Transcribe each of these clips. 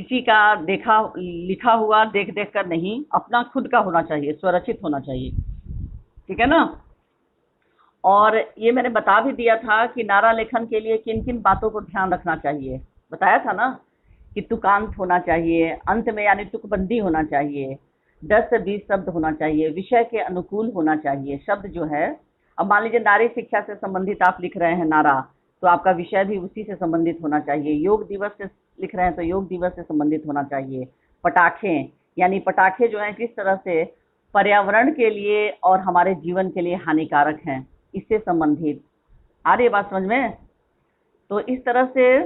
किसी का देखा लिखा हुआ देख देख कर नहीं, अपना खुद का होना चाहिए, स्वरचित होना चाहिए। ठीक है ना। और ये मैंने बता भी दिया था कि नारा लेखन के लिए किन किन बातों को ध्यान रखना चाहिए, बताया था ना। कि तुकांत होना चाहिए, अंत में यानी तुकबंदी होना चाहिए, 10 से 20 शब्द होना चाहिए, विषय के अनुकूल होना चाहिए शब्द जो है। अब मान लीजिए नारी शिक्षा से संबंधित आप लिख रहे हैं नारा, तो आपका विषय भी उसी से संबंधित होना चाहिए। योग दिवस से लिख रहे हैं तो योग दिवस से संबंधित होना चाहिए। पटाखे, यानी पटाखे जो हैं किस तरह से पर्यावरण के लिए और हमारे जीवन के लिए हानिकारक हैं, इससे संबंधित। आ रही है बात समझ में। तो इस तरह से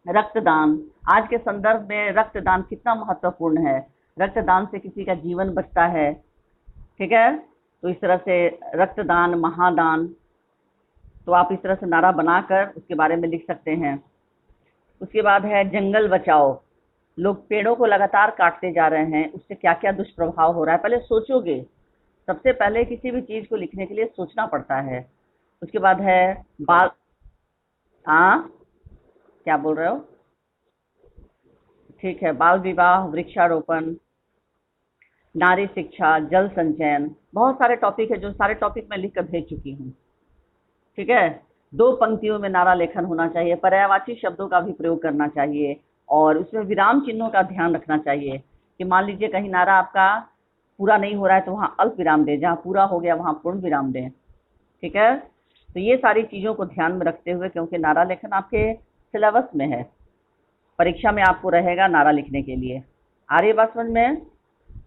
रक्तदान, आज के संदर्भ में रक्तदान कितना महत्वपूर्ण है, रक्तदान से किसी का जीवन बचता है। ठीक है। तो इस तरह से रक्तदान, महादान, तो आप इस तरह से नारा बनाकर उसके बारे में लिख सकते हैं। उसके बाद है जंगल बचाओ। लोग पेड़ों को लगातार काटते जा रहे हैं, उससे क्या क्या दुष्प्रभाव हो रहा है पहले सोचोगे। सबसे पहले किसी भी चीज को लिखने के लिए सोचना पड़ता है। उसके बाद है बाल, हाँ क्या बोल रहे हो। ठीक है, बाल विवाह, वृक्षारोपण, नारी शिक्षा, जल संचयन, बहुत सारे टॉपिक है, जो सारे टॉपिक मैं लिख कर भेज चुकी हूँ। ठीक है। 2 पंक्तियों में नारा लेखन होना चाहिए, पर्यायवाची शब्दों का भी प्रयोग करना चाहिए, और उसमें विराम चिन्हों का ध्यान रखना चाहिए कि मान लीजिए कहीं नारा आपका पूरा नहीं हो रहा है तो वहाँ अल्प विराम दें, जहाँ पूरा हो गया वहाँ पूर्ण विराम दें। ठीक है। तो ये सारी चीज़ों को ध्यान में रखते हुए, क्योंकि नारा लेखन आपके सिलेबस में है, परीक्षा में आपको रहेगा नारा लिखने के लिए। आ रही है बात समझ में।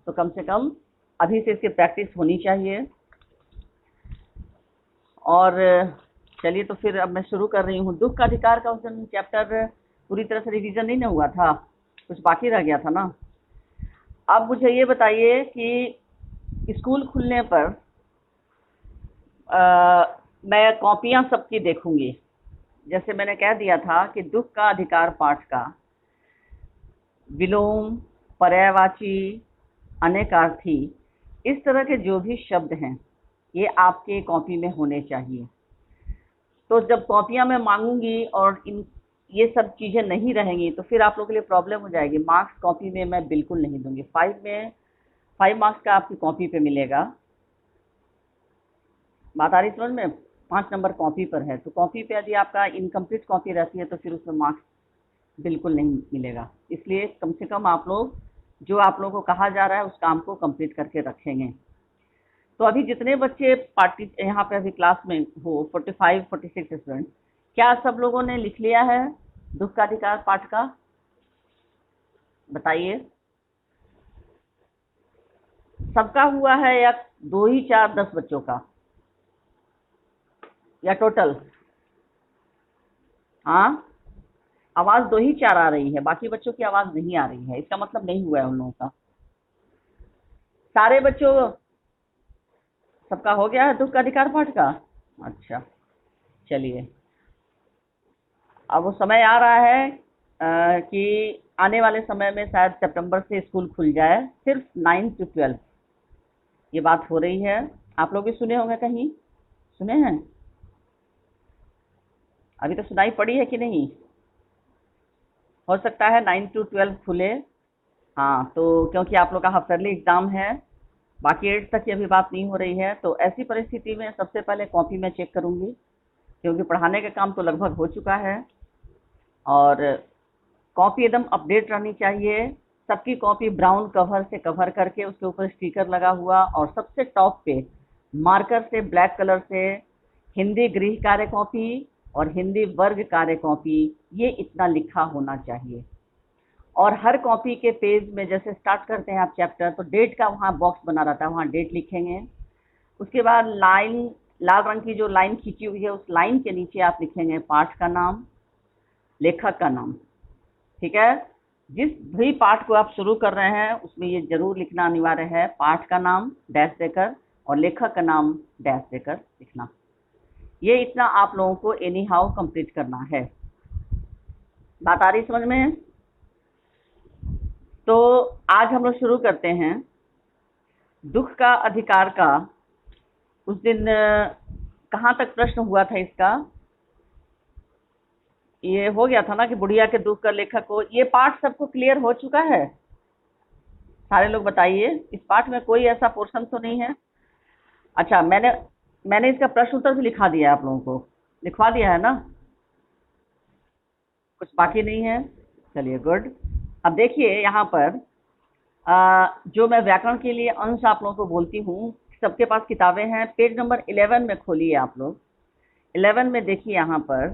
तो कम से कम अभी से इसकी प्रैक्टिस होनी चाहिए। और चलिए, तो फिर अब मैं शुरू कर रही हूँ। दुख का अधिकार का उस दिन चैप्टर पूरी तरह से रिवीजन नहीं ना हुआ था, कुछ बाकी रह गया था ना। अब मुझे ये बताइए कि स्कूल खुलने पर मैं कॉपियाँ सबकी देखूंगी। जैसे मैंने कह दिया था कि दुख का अधिकार पाठ का विलोम, पर्यायवाची, अनेकार्थी, इस तरह के जो भी शब्द हैं ये आपके कॉपी में होने चाहिए। तो जब कॉपियाँ मैं मांगूंगी और ये सब चीज़ें नहीं रहेंगी तो फिर आप लोगों के लिए प्रॉब्लम हो जाएगी। मार्क्स कॉपी में मैं बिल्कुल नहीं दूंगी। 5 मार्क्स का आपकी कॉपी पे मिलेगा। बात आ रही समझ में। 5 नंबर कॉपी पर है, तो कॉपी पे यदि आपका इनकम्प्लीट कॉपी रहती है तो फिर उसमें मार्क्स बिल्कुल नहीं मिलेगा। इसलिए कम से कम आप लोग, जो आप लोगों को कहा जा रहा है उस काम को कंप्लीट करके रखेंगे। तो अभी जितने बच्चे पार्टी यहाँ पे अभी क्लास में हो, 45-46 स्टूडेंट, क्या सब लोगों ने लिख लिया है दुख का अधिकार पाठ का, बताइए। सबका हुआ है या 2 ही 4 10 बच्चों का, या टोटल। हाँ, आवाज 2 ही 4 आ रही है, बाकी बच्चों की आवाज नहीं आ रही है, इसका मतलब नहीं हुआ है उन लोगों का। सारे बच्चों, सबका हो गया है दुख का अधिकार पाठ का। अच्छा, चलिए। अब वो समय आ रहा है कि आने वाले समय में शायद सितंबर से स्कूल खुल जाए, सिर्फ 9 से 12 ये बात हो रही है। आप लोग भी सुने होंगे, कहीं सुने हैं। अभी तो सुनाई पड़ी है कि नहीं। हो सकता है 9 से 12 खुले। हाँ, तो क्योंकि आप लोग का हाफ ईयरली एग्जाम है, बाकी 8 तक की अभी बात नहीं हो रही है, तो ऐसी परिस्थिति में सबसे पहले कॉपी में चेक करूंगी, क्योंकि पढ़ाने का काम तो लगभग हो चुका है। और कॉपी एकदम अपडेट रहनी चाहिए। सबकी कॉपी ब्राउन कवर से कवर करके उसके ऊपर स्टिकर लगा हुआ, और सबसे टॉप पे मार्कर से ब्लैक कलर से हिंदी गृह कार्य कॉपी और हिंदी वर्ग कार्य कॉपी, ये इतना लिखा होना चाहिए। और हर कॉपी के पेज में जैसे स्टार्ट करते हैं आप चैप्टर, तो डेट का वहाँ बॉक्स बना रहता है, वहाँ डेट लिखेंगे। उसके बाद लाइन, लाल रंग की जो लाइन खींची हुई है उस लाइन के नीचे आप लिखेंगे पाठ का नाम, लेखक का नाम। ठीक है। जिस भी पाठ को आप शुरू कर रहे हैं उसमें ये जरूर लिखना अनिवार्य है, पाठ का नाम डैश देकर और लेखक का नाम डैश देकर लिखना। ये इतना आप लोगों को एनी हाउ कंप्लीट करना है। बात आ रही समझ में। तो आज हम लोग शुरू करते हैं दुख का अधिकार का। उस दिन कहाँ तक प्रश्न हुआ था इसका, ये हो गया था ना कि बुढ़िया के दुख का लेखक को, ये पाठ सबको क्लियर हो चुका है? सारे लोग बताइए, इस पाठ में कोई ऐसा पोर्शन तो नहीं है? अच्छा, मैंने इसका प्रश्न उत्तर भी लिखा दिया है आप लोगों को, लिखवा दिया है ना? कुछ बाकी नहीं है? चलिए गुड। अब देखिए यहाँ पर जो मैं व्याकरण के लिए अंश आप लोगों को बोलती हूँ, सबके पास किताबें हैं, पेज नंबर 11 में खोलिए आप लोग। 11 में देखिए यहाँ पर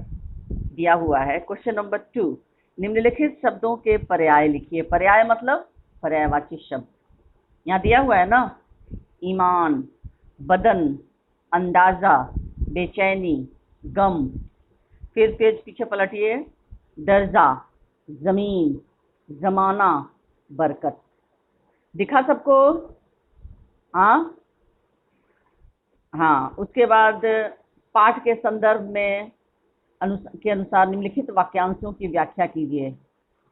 दिया हुआ है क्वेश्चन नंबर 2, निम्नलिखित शब्दों के पर्याय लिखिए। पर्याय मतलब पर्यायवाची शब्द यहाँ दिया हुआ है ना, ईमान, बदन, अंदाजा, बेचैनी, गम। फिर पेज पीछे पलटिए, दर्जा, जमीन, जमाना, बरकत। दिखा सबको? हाँ, हाँ। उसके बाद पाठ के संदर्भ में के अनुसार निम्नलिखित वाक्यांशों की व्याख्या कीजिए।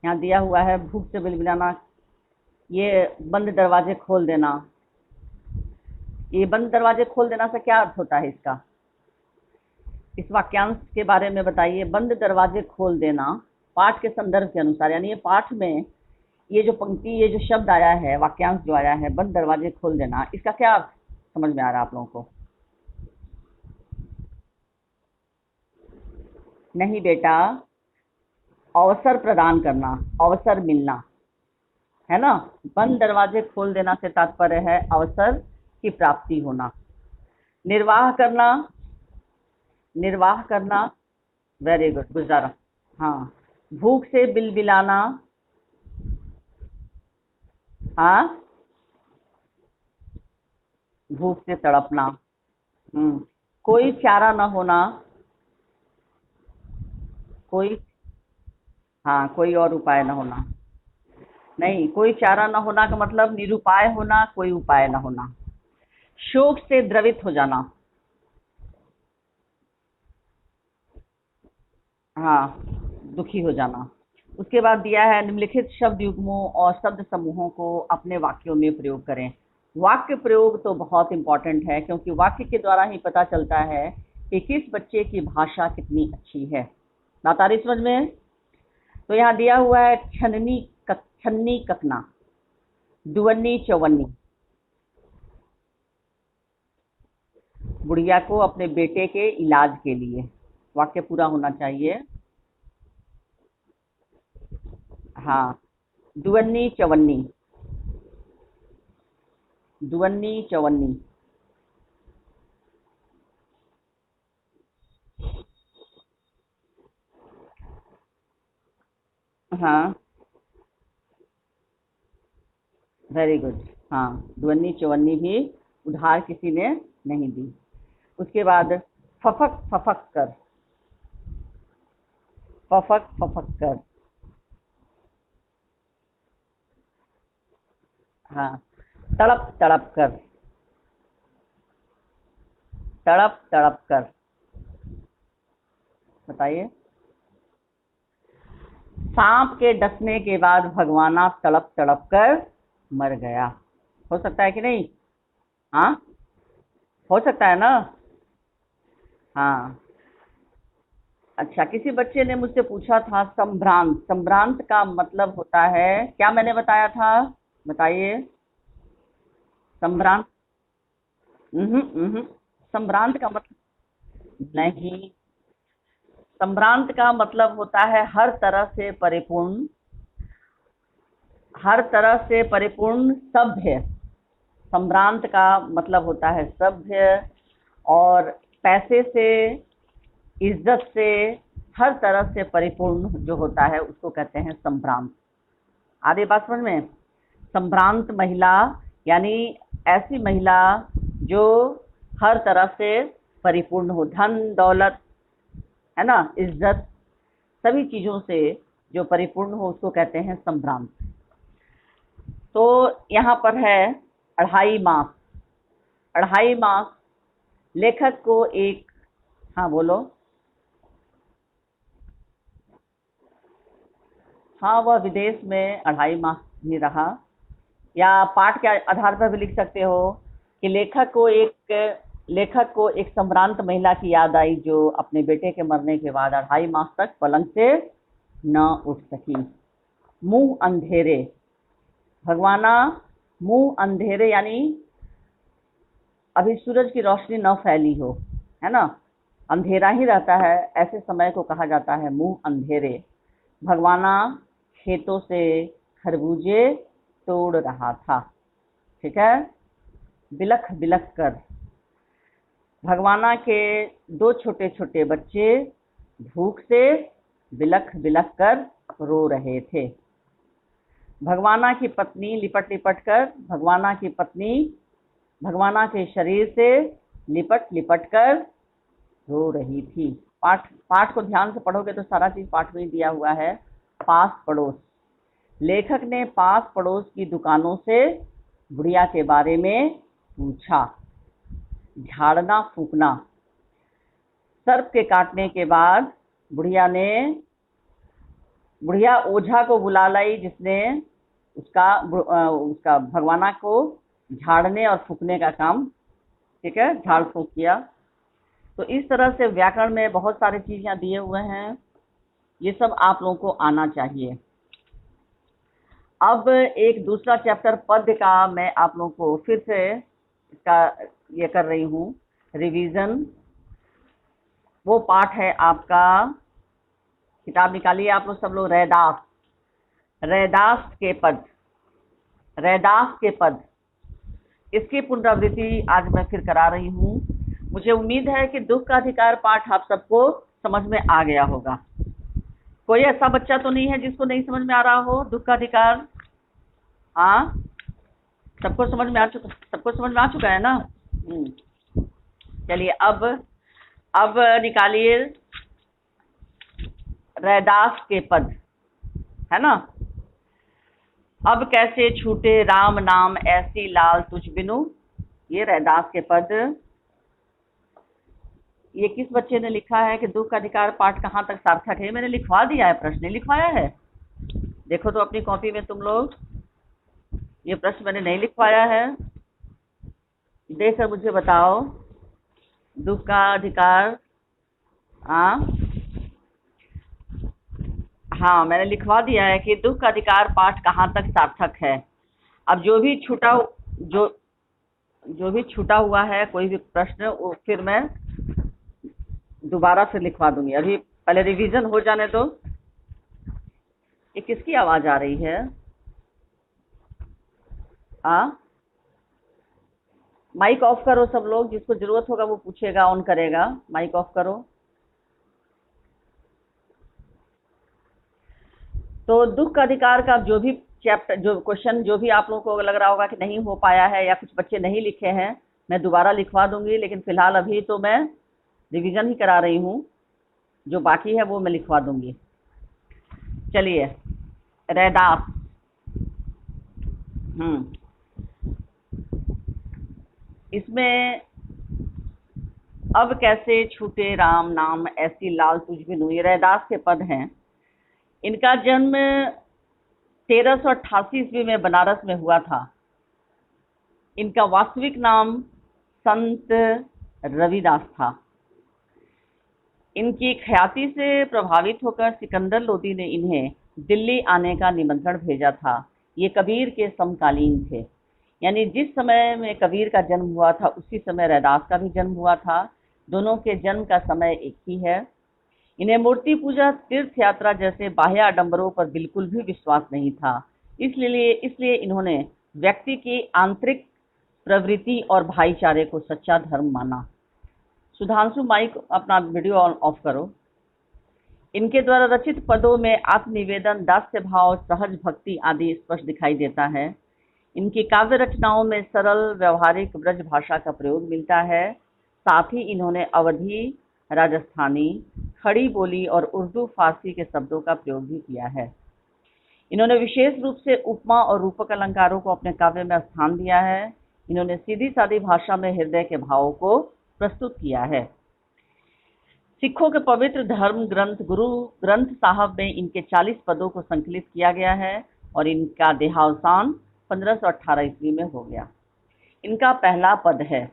यहाँ दिया हुआ है, भूख से बिलबिलाना, ये बंद दरवाजे खोल देना। ये बंद दरवाजे खोल देना से क्या अर्थ होता है इसका? इस वाक्यांश के बारे में बताइए। बंद दरवाजे खोल देना पाठ के संदर्भ के अनुसार, यानी ये पाठ में ये जो पंक्ति, ये जो शब्द आया है, वाक्यांश जो आया है, बंद दरवाजे खोल देना, इसका क्या अर्थ समझ में आ रहा है आप लोगों को? नहीं बेटा, अवसर प्रदान करना, अवसर मिलना, है ना? बंद दरवाजे खोल देना से तात्पर्य है अवसर की प्राप्ति होना। निर्वाह करना, निर्वाह करना, वेरी गुड, गुजारा। हाँ। भूख से बिलबिलाना, हाँ, भूख से तड़पना। हम्म। कोई चारा न होना, कोई, हाँ, कोई और उपाय न होना। नहीं, कोई चारा न होना का मतलब निरुपाय होना, कोई उपाय न होना। शोक से द्रवित हो जाना, हाँ, दुखी हो जाना। उसके बाद दिया है निम्नलिखित शब्द युग्मों और शब्द समूहों को अपने वाक्यों में प्रयोग करें। वाक्य प्रयोग तो बहुत इंपॉर्टेंट है, क्योंकि वाक्य के द्वारा ही पता चलता है कि किस बच्चे की भाषा कितनी अच्छी है। बात आ रही समझ में? तो यहाँ दिया हुआ है छन्नी कखना, दुवन्नी चौवन्नी। बुढ़िया को अपने बेटे के इलाज के लिए, वाक्य पूरा होना चाहिए। हाँ, दुवन्नी चौवन्नी, दुवन्नी चौवन्नी। हाँ, वेरी गुड। हाँ, दुवन्नी चौवन्नी भी उधार किसी ने नहीं दी। उसके बाद फफक फफक कर, फफक फफक कर। हाँ, तड़प तड़प कर, तड़प तड़प कर। बताइए। सांप के डसने के बाद भगवाना तड़प तड़प कर मर गया। हो सकता है कि नहीं? हाँ, हो सकता है ना? हाँ। अच्छा, किसी बच्चे ने मुझसे पूछा था संभ्रांत, संभ्रांत का मतलब होता है क्या? मैंने बताया था, बताइए। संभ्रांत, संभ्रांत का मतलब नहीं, संभ्रांत का मतलब होता है हर तरह से परिपूर्ण, हर तरह से परिपूर्ण सभ्य। संभ्रांत का मतलब होता है सभ्य, और पैसे से, इज्जत से, हर तरह से परिपूर्ण जो होता है उसको कहते हैं संभ्रांत। आगे बात समझ में? संभ्रांत महिला यानी ऐसी महिला जो हर तरह से परिपूर्ण हो, धन दौलत, है ना, इज्जत, सभी चीजों से जो परिपूर्ण हो उसको कहते हैं संभ्रांत। तो यहाँ पर है 2.5 मार्क्स, 2.5 मार्क्स। लेखक को एक, हाँ बोलो। हाँ, वह विदेश में 2.5 मार्क्स ही रहा। या पाठ के आधार पर भी लिख सकते हो कि लेखक को एक लेखक को एक संभ्रांत महिला की याद आई जो अपने बेटे के मरने के बाद 2.5 मास तक पलंग से न उठ सकी। मुंह अंधेरे, भगवाना मुंह अंधेरे यानी अभी सूरज की रोशनी न फैली हो, है ना, अंधेरा ही रहता है, ऐसे समय को कहा जाता है मुंह अंधेरे। भगवाना खेतों से खरबूजे तोड़ रहा था, ठीक है। बिलख बिलख कर, भगवाना के 2 छोटे छोटे बच्चे भूख से बिलख बिलख कर रो रहे थे। भगवाना की पत्नी लिपट लिपट कर, भगवाना की पत्नी भगवाना के शरीर से लिपट लिपट कर रो रही थी। पाठ को ध्यान से पढ़ोगे तो सारा चीज पाठ में ही दिया हुआ है। पास पड़ोस, लेखक ने पास पड़ोस की दुकानों से बुढ़िया के बारे में पूछा। झाड़ना फूकना, सर्प के काटने के बाद बुढ़िया ओझा को बुला लाई, जिसने उसका भगवाना को झाड़ने और फूकने का काम, ठीक है, झाड़ फूक किया। तो इस तरह से व्याकरण में बहुत सारी चीजें दिए हुए हैं, ये सब आप लोगों को आना चाहिए। अब एक दूसरा चैप्टर पद्य का मैं आप लोगों को फिर से इसका ये कर रही हूँ रिवीजन। वो पाठ है आपका, किताब निकालिए आप लोग सब लोग, रैदास के पद, रैदास के पद, इसकी पुनरावृत्ति आज मैं फिर करा रही हूँ। मुझे उम्मीद है कि दुख का अधिकार पाठ आप सबको समझ में आ गया होगा। कोई ऐसा बच्चा तो नहीं है जिसको नहीं समझ में आ रहा हो दुख का अधिकार? हाँ, सबको समझ में आ चुका है ना। चलिए अब निकालिए रैदास के पद, है ना। अब कैसे छूटे राम नाम ऐसी लाल तुझ बिनु, ये रैदास के पद। ये किस बच्चे ने लिखा है कि दुख का अधिकार पाठ कहाँ तक सार्थक है? मैंने लिखवा दिया है, प्रश्न लिखवाया है, देखो तो अपनी कॉपी में तुम लोग, ये प्रश्न मैंने नहीं लिखवाया है, देखकर मुझे बताओ दुख का अधिकार। हाँ, मैंने लिखवा दिया है कि दुख का अधिकार पाठ कहाँ तक सार्थक है। अब जो भी छूटा हुआ है कोई भी प्रश्न, वो फिर मैं दोबारा से लिखवा दूंगी। अभी पहले रिवीजन हो जाने दो। ये किसकी आवाज आ रही है? माइक ऑफ करो सब लोग, जिसको जरूरत होगा वो पूछेगा, ऑन करेगा, माइक ऑफ करो। तो दुख का अधिकार का जो भी चैप्टर, जो क्वेश्चन, जो भी आप लोगों को लग रहा होगा कि नहीं हो पाया है या कुछ बच्चे नहीं लिखे हैं, मैं दोबारा लिखवा दूंगी, लेकिन फिलहाल अभी तो मैं रिवीजन ही करा रही हूँ, जो बाकी है वो मैं लिखवा दूंगी। चलिए, रैदास। इसमें अब कैसे छूटे राम नाम ऐसी लाल तुझ बिनु, ये रैदास के पद हैं। इनका जन्म 1388 ईस्वी में बनारस में हुआ था। इनका वास्तविक नाम संत रविदास था। इनकी ख्याति से प्रभावित होकर सिकंदर लोदी ने इन्हें दिल्ली आने का निमंत्रण भेजा था। ये कबीर के समकालीन थे, यानी जिस समय में कबीर का जन्म हुआ था उसी समय रैदास का भी जन्म हुआ था। दोनों के जन्म का समय एक ही है। इन्हें मूर्ति पूजा, तीर्थ यात्रा जैसे बाह्य आडंबरों पर बिल्कुल भी विश्वास नहीं था। इसलिए इन्होंने व्यक्ति की आंतरिक प्रवृत्ति और भाईचारे को सच्चा धर्म माना। सुधांशु, माइक अपना वीडियो ऑफ करो। इनके द्वारा रचित पदों में आत्मनिवेदन, दास्य भाव, सहज भक्ति आदि स्पष्ट दिखाई देता है। इनकी काव्य रचनाओं में सरल व्यवहारिक ब्रज भाषा का प्रयोग मिलता है। साथ ही इन्होंने अवधी, राजस्थानी, खड़ी बोली और उर्दू फारसी के शब्दों का प्रयोग भी किया है। इन्होंने विशेष रूप से उपमा और रूपक अलंकारों को अपने काव्य में स्थान दिया है। इन्होंने सीधी सादी भाषा में हृदय के भावों को प्रस्तुत किया है। सिखों के पवित्र धर्म ग्रंथ गुरु ग्रंथ साहब में इनके 40 पदों को संकलित किया गया है और इनका देहावसान 1518 ईस्वी में हो गया। इनका पहला पद है,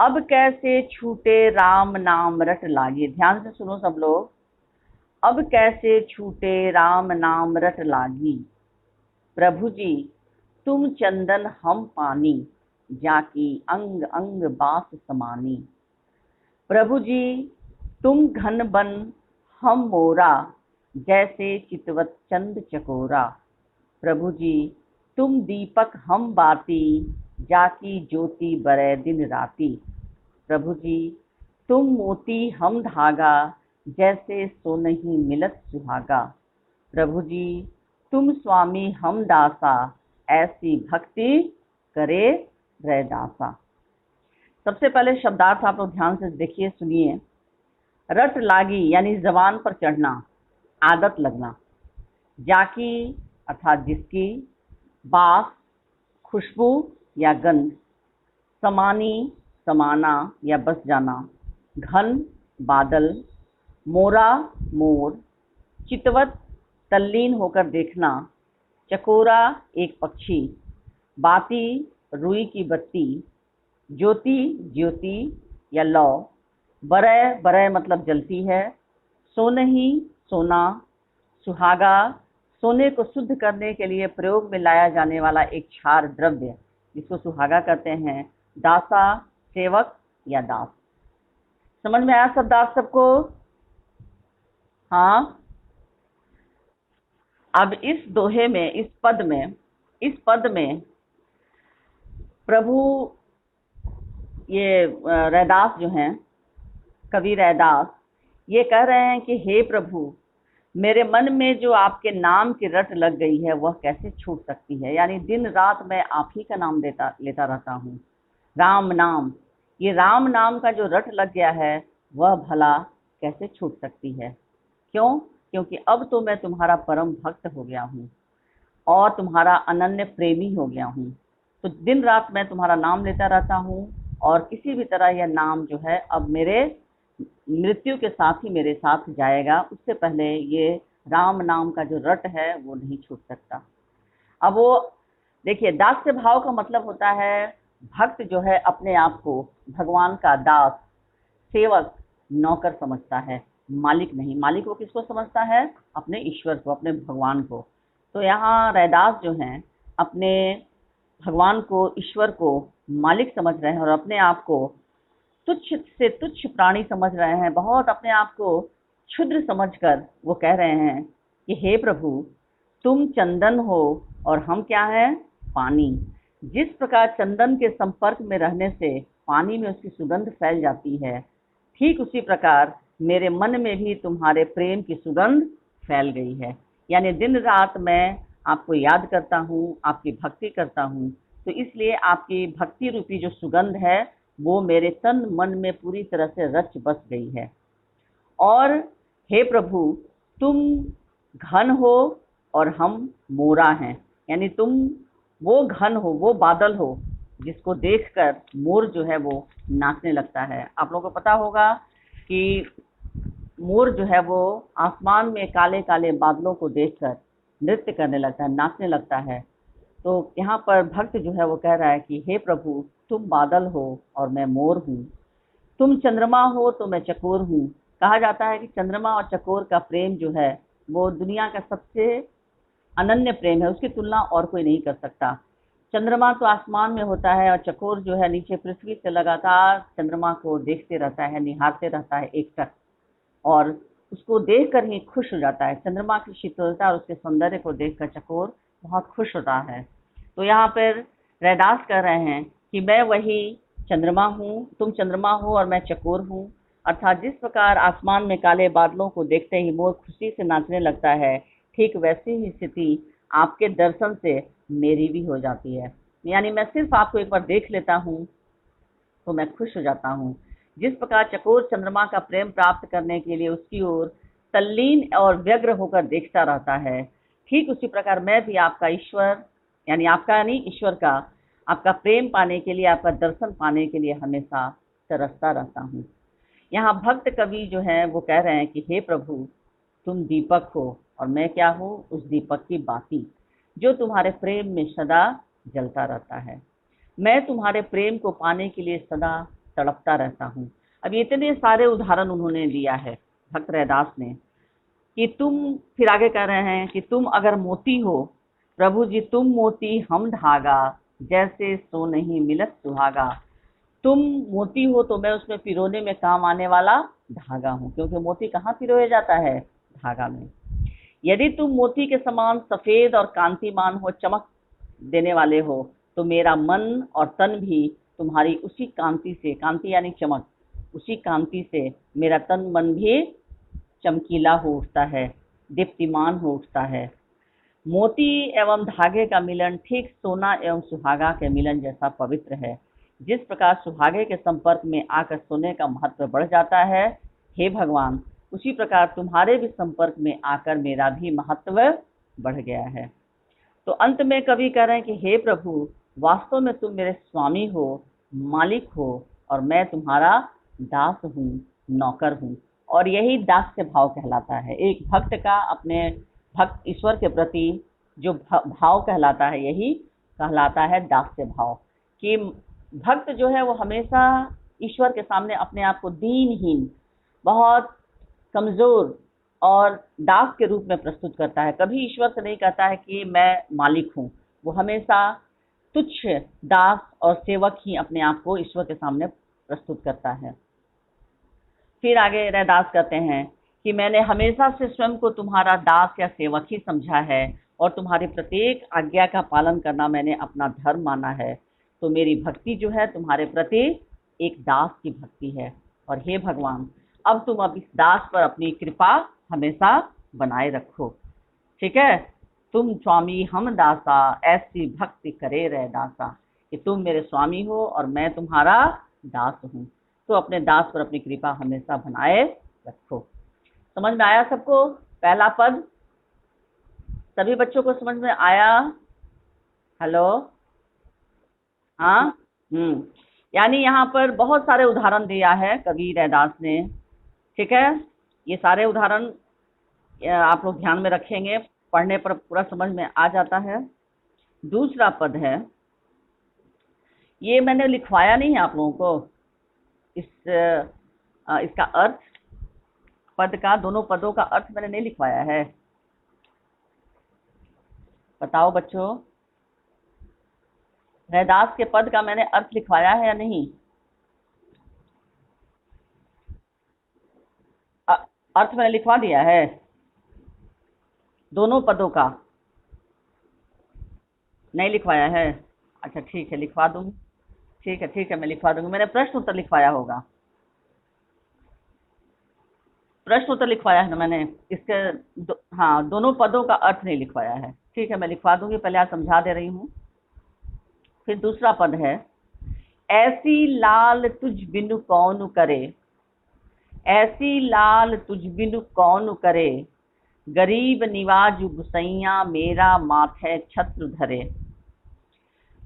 अब कैसे छूटे राम नाम रट लागे। ध्यान से सुनो सब लोग। अब कैसे छूटे राम नाम रट लागी। प्रभु जी तुम चंदन हम पानी, जाकी अंग अंग बास समानी। प्रभु जी तुम घन बन हम मोरा, जैसे चितवत चंद चकोरा। प्रभु जी तुम दीपक हम बाती, जाकी ज्योति बरै दिन राती। प्रभु जी तुम मोती हम धागा, जैसे सोनहि मिलत सुहागा। प्रभु जी तुम स्वामी हम दासा, ऐसी भक्ति करे रैदासा। सबसे पहले शब्दार्थ आप लोग ध्यान से देखिए, सुनिए। रट लागी यानी जबान पर चढ़ना, आदत लगना। जाकी अर्थात जिसकी, बास खुशबू या गंध, समानी समाना या बस जाना, घन बादल, मोरा मोर, चितवत तल्लीन होकर देखना, चकोरा एक पक्षी, बाती रुई की बत्ती, ज्योति ज्योति या लौ, बरय बरय मतलब जलती है, सोनही सोना, सुहागा सोने को शुद्ध करने के लिए प्रयोग में लाया जाने वाला एक क्षार द्रव्य जिसको सुहागा कहते हैं, दासा सेवक या दास। समझ में आया शब्दार्थ सबको? हाँ। अब इस दोहे में, इस पद में प्रभु ये रैदास जो हैं, कवि रैदास, ये कह रहे हैं कि हे प्रभु मेरे मन में जो आपके नाम की रट लग गई है वह कैसे छूट सकती है। यानी दिन रात मैं आप ही का नाम लेता रहता हूँ, राम नाम। ये राम नाम का जो रट लग गया है वह भला कैसे छूट सकती है। क्यों? क्योंकि अब तो मैं तुम्हारा परम भक्त हो गया हूँ और तुम्हारा अनन्य प्रेमी हो गया हूँ। तो दिन रात मैं तुम्हारा नाम लेता रहता हूँ और किसी भी तरह यह नाम जो है अब मेरे मृत्यु के साथ ही मेरे साथ जाएगा, उससे पहले ये राम नाम का जो रट है वो नहीं छूट सकता। अब वो देखिए, दास्य भाव का मतलब होता है भक्त जो है अपने आप को भगवान का दास, सेवक, नौकर समझता है, मालिक नहीं। मालिक वो किसको समझता है? अपने ईश्वर को, अपने भगवान को। तो यहाँ रैदास जो हैं अपने भगवान को, ईश्वर को मालिक समझ रहे हैं और अपने आप को तुच्छ से तुच्छ प्राणी समझ रहे हैं, बहुत अपने आप को क्षुद्र समझकर वो कह रहे हैं कि हे प्रभु तुम चंदन हो और हम क्या हैं? पानी। जिस प्रकार चंदन के संपर्क में रहने से पानी में उसकी सुगंध फैल जाती है, ठीक उसी प्रकार मेरे मन में भी तुम्हारे प्रेम की सुगंध फैल गई है। यानी दिन रात मैं आपको याद करता हूँ, आपकी भक्ति करता हूँ, तो इसलिए आपकी भक्ति रूपी जो सुगंध है वो मेरे तन मन में पूरी तरह से रच बस गई है। और हे प्रभु तुम घन हो और हम मोरा हैं। यानी तुम वो घन हो, वो बादल हो जिसको देखकर मोर जो है वो नाचने लगता है। आप लोगों को पता होगा कि मोर जो है वो आसमान में काले काले बादलों को देखकर नृत्य करने लगता है, नाचने लगता है। तो यहाँ पर भक्त जो है वो कह रहा है कि हे प्रभु तुम बादल हो और मैं मोर हूँ, तुम चंद्रमा हो तो मैं चकोर हूँ। कहा जाता है कि चंद्रमा और चकोर का प्रेम जो है वो दुनिया का सबसे अनन्य प्रेम है, उसकी तुलना और कोई नहीं कर सकता। चंद्रमा तो आसमान में होता है और चकोर जो है नीचे पृथ्वी से लगातार चंद्रमा को देखते रहता है, निहारते रहता है एकटक, और उसको देखकर ही खुश हो जाता है। चंद्रमा की शीतलता और उसके सौंदर्य को देखकर चकोर बहुत खुश होता है। तो यहाँ पर रैदास कह रहे हैं कि मैं वही चंद्रमा हूँ, तुम चंद्रमा हो और मैं चकोर हूँ। अर्थात जिस प्रकार आसमान में काले बादलों को देखते ही मोर खुशी से नाचने लगता है, ठीक वैसी ही स्थिति आपके दर्शन से मेरी भी हो जाती है। यानी मैं सिर्फ आपको एक बार देख लेता हूँ तो मैं खुश हो जाता हूँ। जिस प्रकार चकोर चंद्रमा का प्रेम प्राप्त करने के लिए उसकी ओर तल्लीन और व्यग्र होकर देखता रहता है, ठीक उसी प्रकार मैं भी आपका ईश्वर, यानी आपका नहीं ईश्वर का, आपका प्रेम पाने के लिए, आपका दर्शन पाने के लिए हमेशा तरसता रहता हूँ। यहाँ भक्त कवि जो है वो कह रहे हैं कि हे प्रभु तुम दीपक हो और मैं क्या हूँ? उस दीपक की बाती जो तुम्हारे प्रेम में सदा जलता रहता है। मैं तुम्हारे प्रेम को पाने के लिए सदा तड़पता रहता हूँ। अब इतने सारे उदाहरण उन्होंने दिया है भक्त रैदास ने कि तुम, फिर आगे कह रहे हैं कि तुम अगर मोती हो प्रभु जी, तुम मोती हम धागा, जैसे सो नहीं मिलत सुहागा। तुम मोती हो तो मैं उसमें पिरोने में काम आने वाला धागा हूँ, क्योंकि मोती कहाँ पिरोया जाता है? धागा में। यदि तुम मोती के समान सफेद और कांतिमान हो, चमक देने वाले हो, तो मेरा मन और तन भी तुम्हारी उसी कांति से, कांति यानी चमक, उसी कांति से मेरा तन मन भी चमकीला हो उठता है, दीप्तिमान हो उठता है। मोती एवं धागे का मिलन ठीक सोना एवं सुहागा के मिलन जैसा पवित्र है। जिस प्रकार सुहागे के संपर्क में आकर सोने का महत्व बढ़ जाता है, हे भगवान, उसी प्रकार तुम्हारे भी संपर्क में आकर मेरा भी महत्व बढ़ गया है। तो अंत में कवि कह रहे हैं कि हे प्रभु, वास्तव में तुम मेरे स्वामी हो, मालिक हो, और मैं तुम्हारा दास हूँ, नौकर हूँ। और यही दास्य भाव कहलाता है। एक भक्त का अपने भक्त ईश्वर के प्रति जो भाव कहलाता है, यही कहलाता है दास्य भाव। कि भक्त जो है वो हमेशा ईश्वर के सामने अपने आप को दीनहीन, बहुत कमजोर और दास के रूप में प्रस्तुत करता है। कभी ईश्वर से नहीं कहता है कि मैं मालिक हूँ, वो हमेशा तुच्छ दास और सेवक ही अपने आप को ईश्वर के सामने प्रस्तुत करता है। फिर आगे रैदास कहते हैं कि मैंने हमेशा से स्वयं को तुम्हारा दास या सेवक ही समझा है, और तुम्हारी प्रत्येक आज्ञा का पालन करना मैंने अपना धर्म माना है। तो मेरी भक्ति जो है तुम्हारे प्रति एक दास की भक्ति है। और हे भगवान, अब तुम अब इस दास पर अपनी कृपा हमेशा बनाए रखो। ठीक है, तुम स्वामी हम दासा, ऐसी भक्ति करे रैदासा। कि तुम मेरे स्वामी हो और मैं तुम्हारा दास हूँ, तो अपने दास पर अपनी कृपा हमेशा बनाए रखो। समझ में आया सबको? पहला पद सभी बच्चों को समझ में आया? हेलो? हाँ। यानी यहाँ पर बहुत सारे उदाहरण दिया है कवि रैदास ने। ठीक है, ये सारे उदाहरण आप लोग ध्यान में रखेंगे, पढ़ने पर पूरा समझ में आ जाता है। दूसरा पद है, ये मैंने लिखवाया नहीं है आप लोगों को, इसका अर्थ, पद का, दोनों पदों का अर्थ मैंने नहीं लिखवाया है। बताओ बच्चों, रैदास के पद का मैंने अर्थ लिखवाया है या नहीं? अर्थ मैंने लिखवा दिया है दोनों पदों का? नहीं लिखवाया है? अच्छा ठीक है, लिखवा दूंगी। ठीक है, मैं लिखवा दूंगी। मैंने प्रश्न उत्तर लिखवाया होगा, प्रश्न उत्तर लिखवाया है ना मैंने इसके। हाँ, दोनों पदों का अर्थ नहीं लिखवाया है। ठीक है, मैं लिखवा दूंगी, पहले आप समझा दे रही हूँ। फिर दूसरा पद है, ऐसी लाल तुझ बिनु कौन करे, ऐसी लाल तुझ बिनु कौन करे, गरीब निवाज गुसैया मेरा माथे छत्र धरे,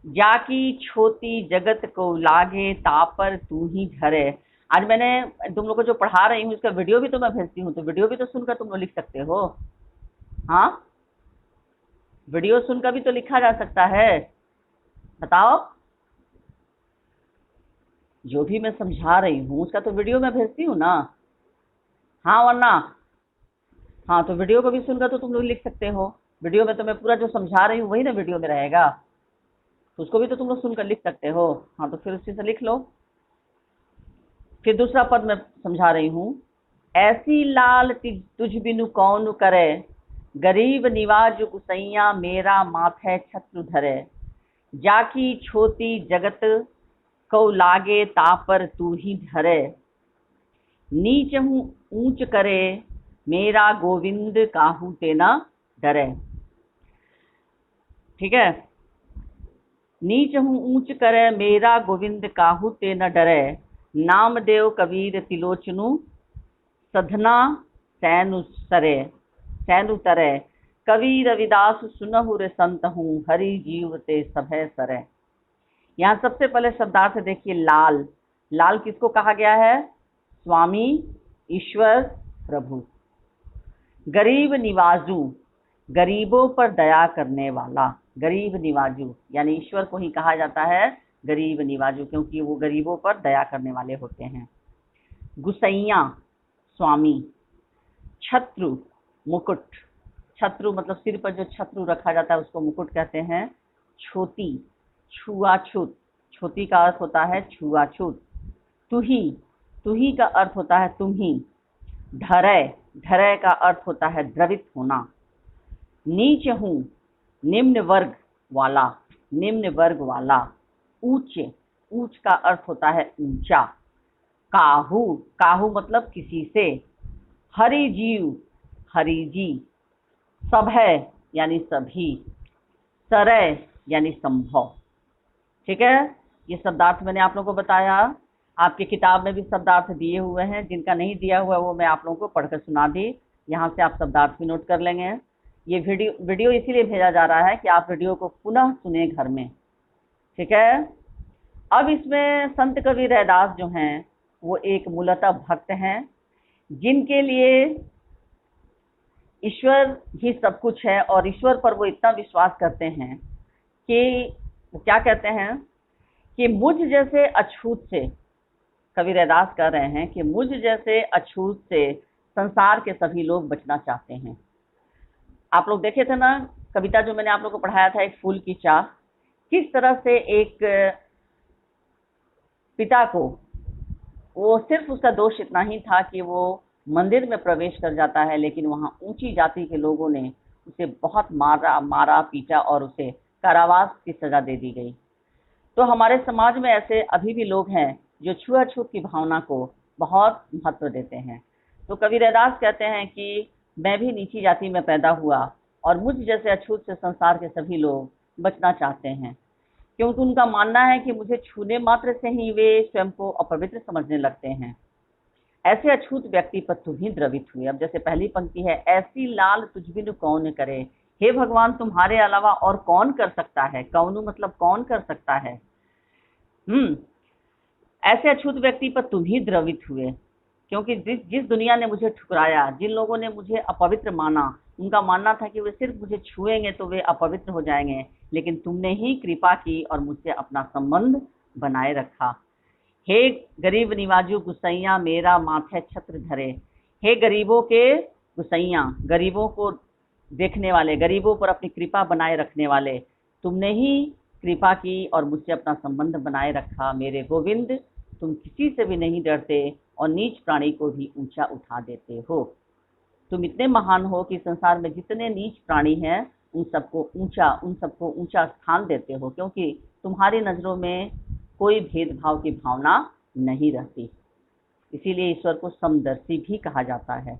जाकी छोटी जगत को लागे तापर तू ही धरे। आज मैंने तुम लोग को जो पढ़ा रही हूँ इसका वीडियो भी तो मैं भेजती हूँ, तो वीडियो भी तो सुनकर तुम लोग लिख सकते हो। हाँ, वीडियो सुनकर भी तो लिखा जा सकता है। बताओ, जो भी मैं समझा रही हूँ उसका तो वीडियो मैं भेजती हूँ ना। हाँ वरना, हाँ तो वीडियो को भी सुनकर तो तुम लोग लिख सकते हो। वीडियो में तो मैं पूरा जो समझा रही हूँ वही ना वीडियो में रहेगा, तो उसको भी तो तुम लोग सुनकर लिख सकते हो। हाँ तो फिर उसी से लिख लो। फिर दूसरा पद मैं समझा रही हूँ, ऐसी लाल तुझ बिनु कौन करे, गरीब निवाज गुसैया मेरा माथे छत्र धरे, जाकी छोटी जगत को लागे तापर तू ही धरे, नीच हूँ ऊंच करे मेरा गोविंद काहू ते न डरे। ठीक है, नीच हूँ ऊंच करे मेरा गोविंद काहू ते न डरे, नामदेव कबीर तिलोचनु सधना सैनु सरे, सैनु तरे, कवि रविदास सुनहु रे संत हूँ, हरि जीव ते सभय सरे। यहाँ सबसे पहले शब्दार्थ देखिए, लाल। लाल किसको कहा गया है? स्वामी, ईश्वर, प्रभु। गरीब निवाजू, गरीबों पर दया करने वाला, गरीब निवाजू यानी ईश्वर को ही कहा जाता है गरीब निवाजू, क्योंकि वो गरीबों पर दया करने वाले होते हैं। गुसैया स्वामी, छत्रु मुकुट, छत्रु मतलब सिर पर जो छत्रु रखा जाता है उसको मुकुट कहते हैं। छोटी, छुआछूत, छोटी का अर्थ होता है छुआछूत। तुही, तुही का अर्थ होता है तुम ही। ढरय, ढरय का अर्थ होता है द्रवित होना। नीच हूँ, निम्न वर्ग वाला, निम्न वर्ग वाला। ऊंच, ऊंच का अर्थ होता है ऊंचा। काहू, काहू मतलब किसी से। हरिजीव, हरिजी। सभय यानी सभी। सरय यानी संभव। ठीक है, ये शब्दार्थ मैंने आप लोगों को बताया। आपकी किताब में भी शब्दार्थ दिए हुए हैं, जिनका नहीं दिया हुआ है वो मैं आप लोगों को पढ़कर सुना दी। यहाँ से आप शब्दार्थ भी नोट कर लेंगे। ये वीडियो इसीलिए भेजा जा रहा है कि आप वीडियो को पुनः सुने घर में। ठीक है, अब इसमें संत कवि रैदास जो हैं वो एक मूलतः भक्त हैं, जिनके लिए ईश्वर ही सब कुछ है और ईश्वर पर वो इतना विश्वास करते हैं कि वो क्या कहते हैं कि मुझ जैसे अछूत से, कवि रैदास कह रहे हैं कि मुझ जैसे अछूत से संसार के सभी लोग बचना चाहते हैं। आप लोग देखे थे ना कविता जो मैंने आप लोग को पढ़ाया था, एक फूल की चाह, किस तरह से एक पिता को, वो सिर्फ उसका दोष इतना ही था कि वो मंदिर में प्रवेश कर जाता है, लेकिन वहाँ ऊंची जाति के लोगों ने उसे बहुत मारा पीटा और उसे कारावास की सजा दे दी गई। तो हमारे समाज में ऐसे अभी भी लोग हैं जो छुआछूत की भावना को बहुत महत्व देते हैं। तो कवि रैदास कहते हैं कि मैं भी नीची जाति में पैदा हुआ और मुझ जैसे अछूत से संसार के सभी लोग बचना चाहते हैं, क्योंकि उनका मानना है कि मुझे छूने मात्र से ही वे स्वयं को अपवित्र समझने लगते हैं। ऐसे अछूत व्यक्ति पर तुम ही द्रवित हुए। अब जैसे पहली पंक्ति है, ऐसी लाल तुझ बिनु कौन करे, हे भगवान तुम्हारे अलावा और कौन कर सकता है। कौन मतलब कौन कर सकता है। ऐसे अछूत व्यक्ति पर तुम ही द्रवित हुए, क्योंकि जिस दुनिया ने मुझे ठुकराया, जिन लोगों ने मुझे अपवित्र माना, उनका मानना था कि वे सिर्फ मुझे छुएंगे तो वे अपवित्र हो जाएंगे, लेकिन तुमने ही कृपा की और मुझसे अपना संबंध बनाए रखा। हे गरीब निवाजू गुसैया मेरा माथे छत्र धरे। हे गरीबों के गुसैया, गरीबों को देखने वाले, गरीबों पर अपनी कृपा बनाए रखने वाले, तुमने ही कृपा की और मुझसे अपना संबंध बनाए रखा। मेरे गोविंद, तुम किसी से भी नहीं डरते और नीच प्राणी को भी ऊंचा उठा देते हो। तुम इतने महान हो कि संसार में जितने नीच प्राणी हैं उन सबको ऊंचा स्थान देते हो, क्योंकि तुम्हारी नजरों में कोई भेदभाव की भावना नहीं रहती। इसीलिए ईश्वर को समदर्शी भी कहा जाता है।